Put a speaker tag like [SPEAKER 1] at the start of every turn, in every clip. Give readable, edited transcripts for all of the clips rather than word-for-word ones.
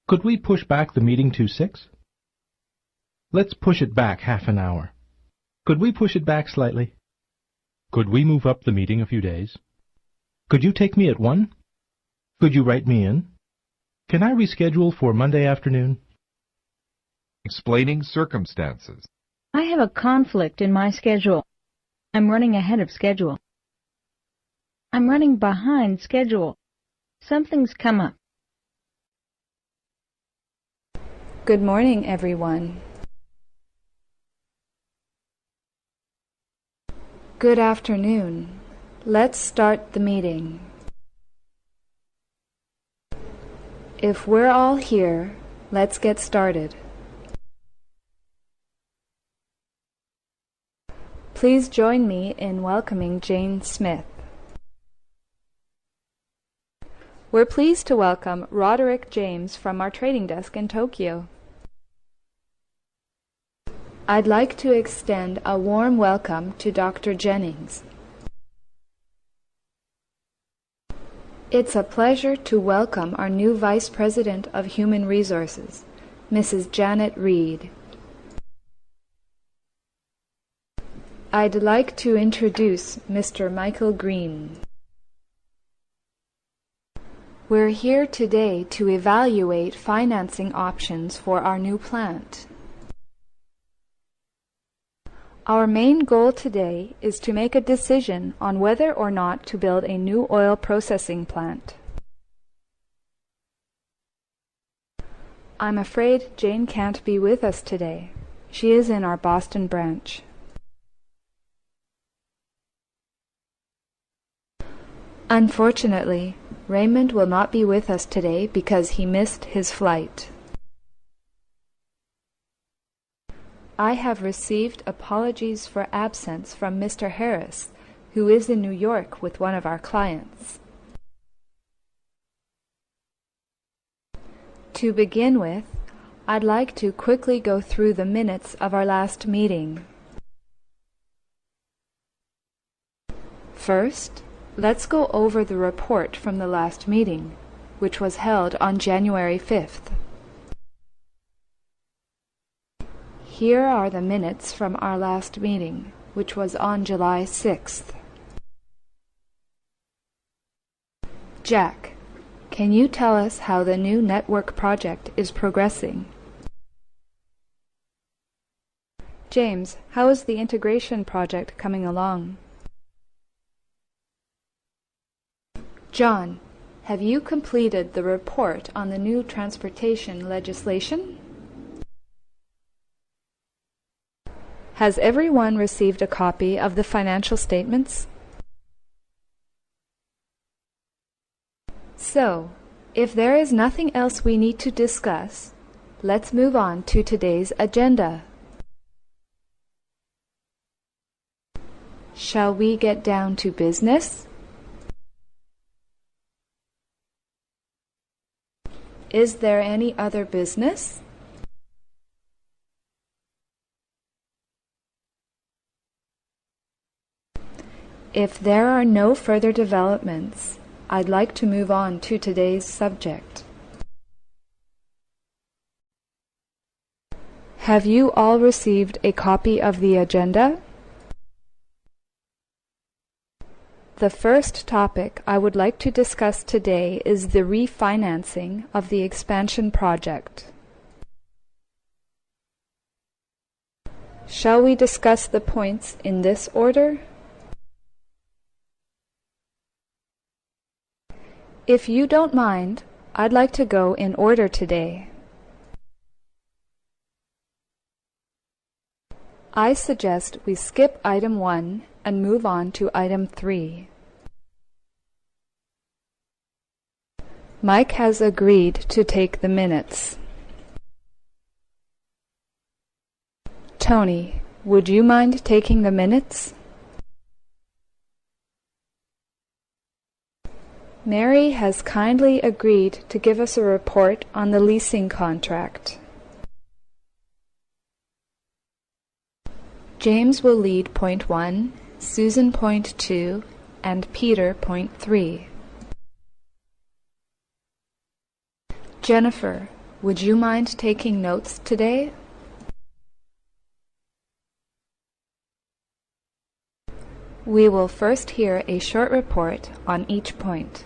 [SPEAKER 1] Could we push back the meeting to 6? Let's push it back half an hour. Could we push it back slightly? Could we move up the meeting a few days? Could you take me at 1? Could you write me in? Can I reschedule for Monday afternoon?
[SPEAKER 2] Explaining circumstances.
[SPEAKER 3] I have a conflict in my schedule. I'm running ahead of schedule. I'm running behind schedule. Something's come up.
[SPEAKER 4] Good morning, everyone. Good afternoon. Let's start the meeting. If we're all here, let's get started. Please join me in welcoming Jane Smith. We're pleased to welcome Roderick James from our trading desk in Tokyo. I'd like to extend a warm welcome to Dr. Jennings. It's a pleasure to welcome our new Vice President of Human Resources, Mrs. Janet Reed. I'd like to introduce Mr. Michael Green. We're here today to evaluate financing options for our new plant. Our main goal today is to make a decision on whether or not to build a new oil processing plant. I'm afraid Jane can't be with us today. She is in our Boston branch. Unfortunately, Raymond will not be with us today because he missed his flight. I have received apologies for absence from Mr. Harris, who is in New York with one of our clients. To begin with, I'd like to quickly go through the minutes of our last meeting. First, let's go over the report from the last meeting, which was held on January 5th. Here are the minutes from our last meeting, which was on July 6th. Jack, can you tell us how the new network project is progressing? James, how is the integration project coming along? John, have you completed the report on the new transportation legislation? Has everyone received a copy of the financial statements? So, if there is nothing else we need to discuss, let's move on to today's agenda. Shall we get down to business? Is there any other business? If there are no further developments, I'd like to move on to today's subject. Have you all received a copy of the agenda? The first topic I would like to discuss today is the refinancing of the expansion project. Shall we discuss the points in this order? If you don't mind, I'd like to go in order today. I suggest we skip item 1 and move on to item 3. Mike has agreed to take the minutes. Tony, would you mind taking the minutes? Mary has kindly agreed to give us a report on the leasing contract. James will lead point 1, Susan point 2, and Peter point 3. Jennifer, would you mind taking notes today? We will first hear a short report on each point.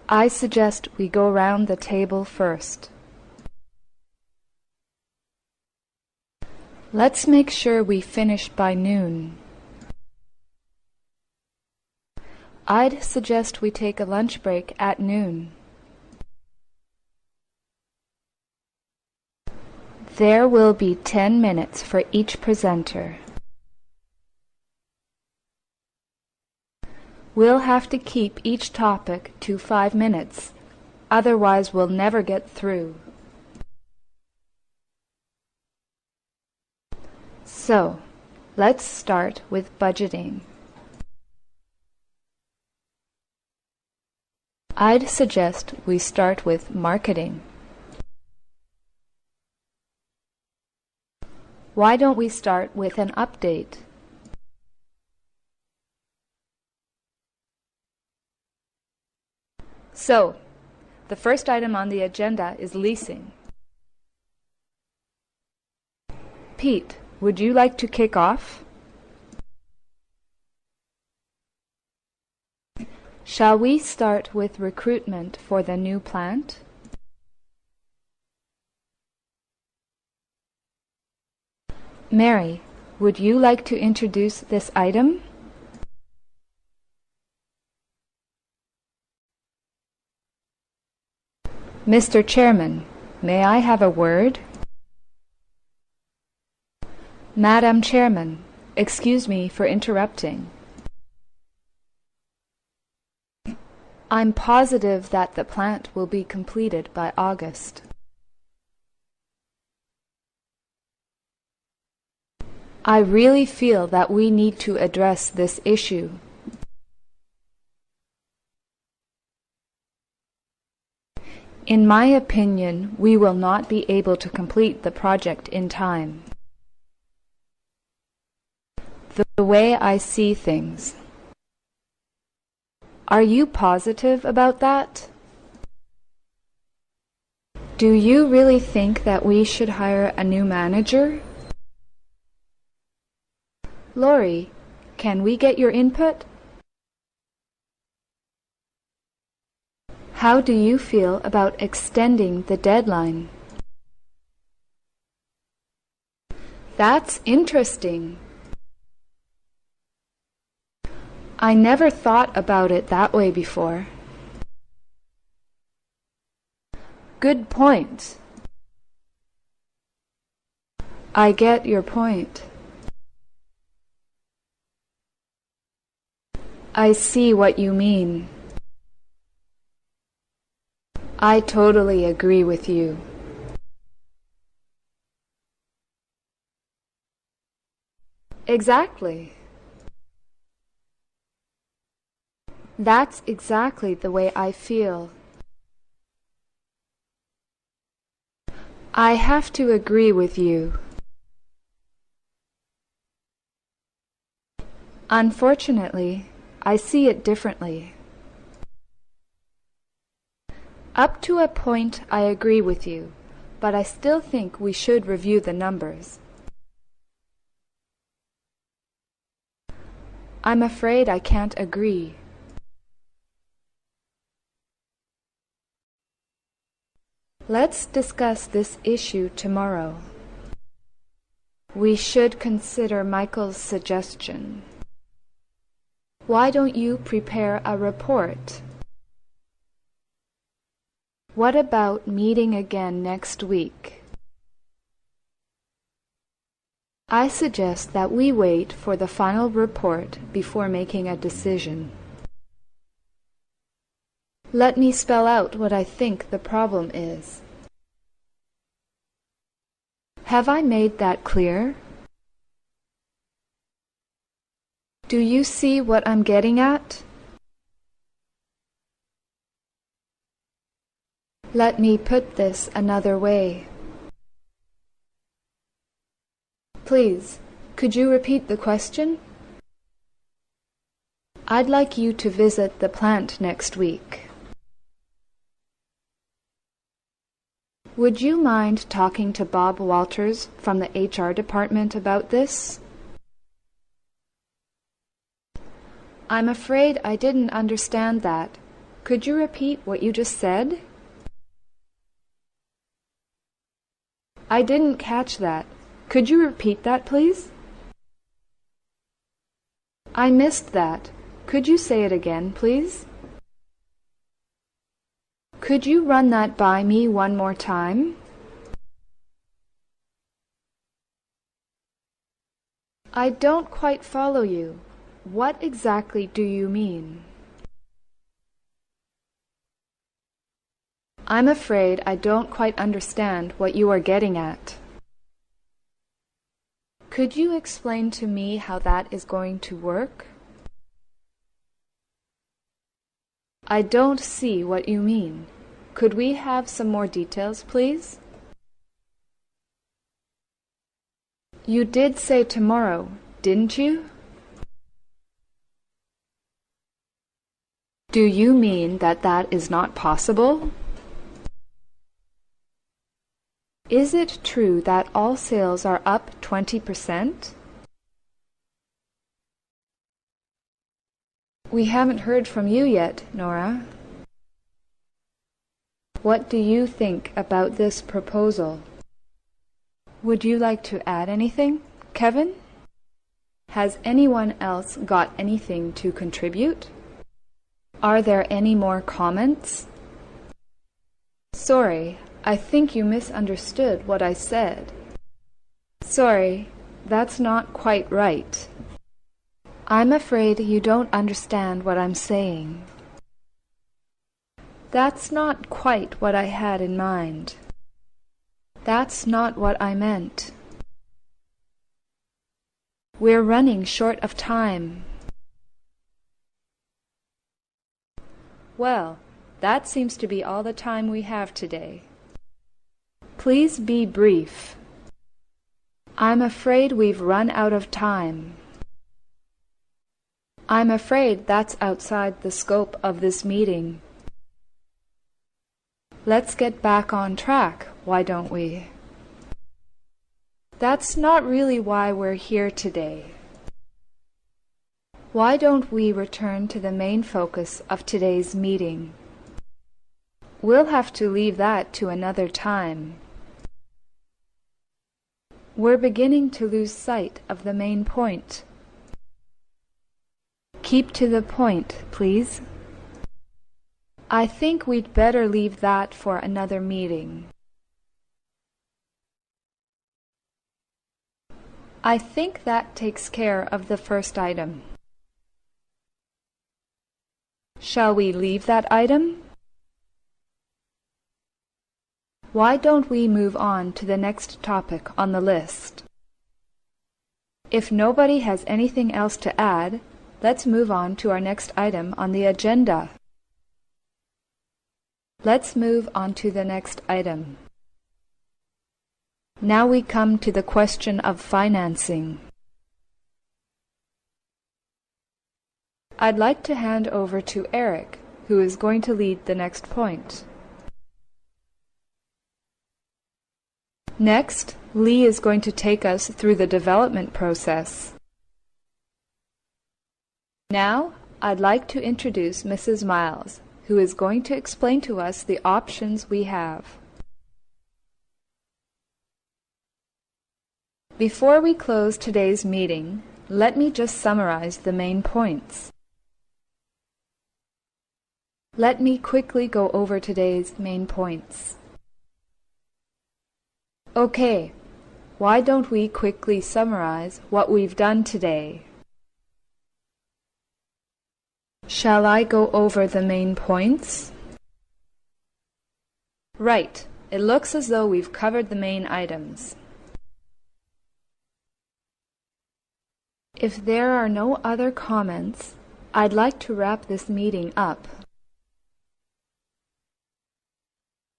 [SPEAKER 4] I suggest we go round the table first. Let's make sure we finish by noon. I'd suggest we take a lunch break at noon. There will be 10 minutes for each presenter. We'll have to keep each topic to 5 minutes, otherwise we'll never get through. So, let's start with budgeting. I'd suggest we start with marketing. Why don't we start with an update? So, the first item on the agenda is leasing. Pete, would you like to kick off? Shall we start with recruitment for the new plant? Mary, would you like to introduce this item? Mr. Chairman, may I have a word? Madam Chairman, excuse me for interrupting. I'm positive that the plant will be completed by August. I really feel that we need to address this issue. In my opinion, we will not be able to complete the project in time. The way I see things. Are you positive about that? Do you really think that we should hire a new manager? Laurie, can we get your input? How do you feel about extending the deadline? That's interesting. I never thought about it that way before. Good point. I get your point. I see what you mean. I totally agree with you. Exactly. That's exactly the way I feel. I have to agree with you. Unfortunately, I see it differently. Up to a point, I agree with you, but I still think we should review the numbers. I'm afraid I can't agree. Let's discuss this issue tomorrow. We should consider Michael's suggestion. Why don't you prepare a report? What about meeting again next week? I suggest that we wait for the final report before making a decision. Let me spell out what I think the problem is. Have I made that clear? Do you see what I'm getting at? Let me put this another way. Please, could you repeat the question? I'd like you to visit the plant next week. Would you mind talking to Bob Walters from the HR department about this? I'm afraid I didn't understand that. Could you repeat what you just said? I didn't catch that. Could you repeat that, please? I missed that. Could you say it again, please? Could you run that by me one more time? I don't quite follow you. What exactly do you mean? I'm afraid I don't quite understand what you are getting at. Could you explain to me how that is going to work? I don't see what you mean. Could we have some more details, please? You did say tomorrow, didn't you? Do you mean that that is not possible? Is it true that all sales are up 20%? We haven't heard from you yet, Nora. What do you think about this proposal? Would you like to add anything, Kevin? Has anyone else got anything to contribute? Are there any more comments? Sorry, I think you misunderstood what I said. Sorry, that's not quite right. I'm afraid you don't understand what I'm saying. That's not quite what I had in mind. That's not what I meant. We're running short of time. Well, that seems to be all the time we have today. Please be brief. I'm afraid we've run out of time. I'm afraid that's outside the scope of this meeting. Let's get back on track, why don't we? That's not really why we're here today. Why don't we return to the main focus of today's meeting? We'll have to leave that to another time. We're beginning to lose sight of the main point. Keep to the point, please. I think we'd better leave that for another meeting. I think that takes care of the first item. Shall we leave that item? Why don't we move on to the next topic on the list? If nobody has anything else to add, let's move on to our next item on the agenda. Let's move on to the next item. Now we come to the question of financing. I'd like to hand over to Eric, who is going to lead the next point. Next, Lee is going to take us through the development process. Now, I'd like to introduce Mrs. Miles, who is going to explain to us the options we have. Before we close today's meeting, let me just summarize the main points. Let me quickly go over today's main points. Okay, why don't we quickly summarize what we've done today? Shall I go over the main points? Right, it looks as though we've covered the main items. If there are no other comments, I'd like to wrap this meeting up.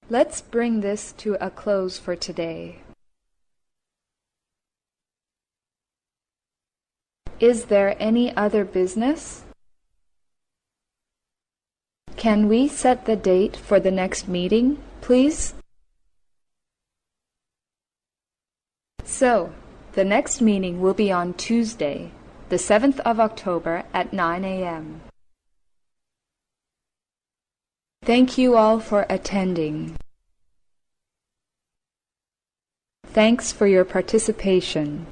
[SPEAKER 4] Let's bring this to a close for today. Is there any other business? Can we set the date for the next meeting, please? So, the next meeting will be on Tuesday, the 7th of October at 9 a.m. Thank you all for attending. Thanks for your participation.